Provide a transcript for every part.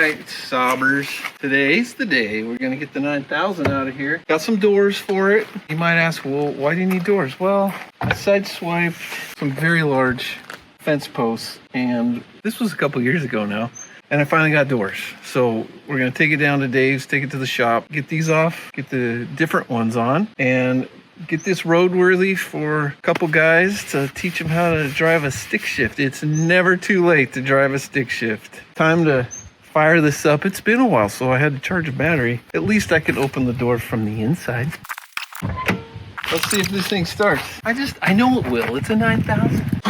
right, Saabers. Today's the day we're gonna get the 9000 out of here. Got some doors for it. You might ask, well, why do you need doors? Well, I sideswiped some very large fence posts, and this was a couple years ago now, and I finally got doors. So we're gonna take it down to Dave's, take it to the shop, get these off, get the different ones on, and get this roadworthy for a couple guys to teach them how to drive a stick shift. It's never too late to drive a stick shift. Time to fire this up. It's been a while, so I had to charge a battery. At least I can open the door from the inside. Let's see if this thing starts. I know it will. It's a 9000.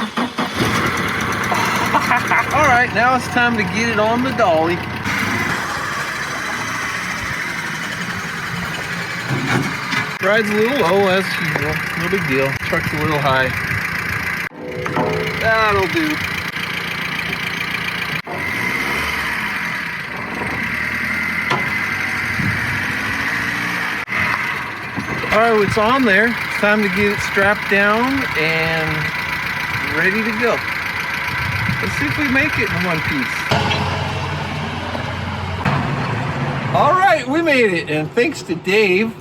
All right, now it's time to get it on the dolly. Ride's a little low as usual. No big deal. Truck's a little high. That'll do. All right, it's on there. It's time to get it strapped down and ready to go. Let's see if we make it in one piece. All right, we made it. And thanks to Dave,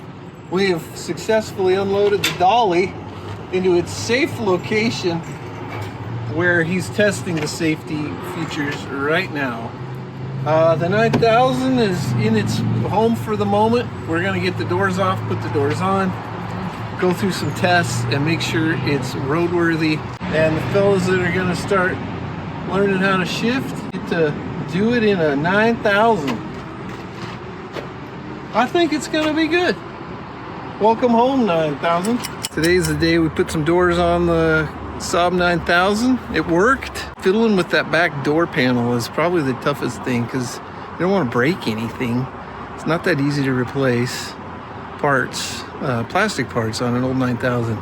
we have successfully unloaded the dolly into its safe location where he's testing the safety features right now. The 9000 is in its home for the moment. We're gonna get the doors off, put the doors on, go through some tests and make sure it's roadworthy. And the fellas that are gonna start learning how to shift get to do it in a 9000. I think it's gonna be good. Welcome home, 9000. Today's the day we put some doors on the Saab 9000. It worked. Fiddling with that back door panel is probably the toughest thing because you don't want to break anything. It's not that easy to replace parts, plastic parts on an old 9000.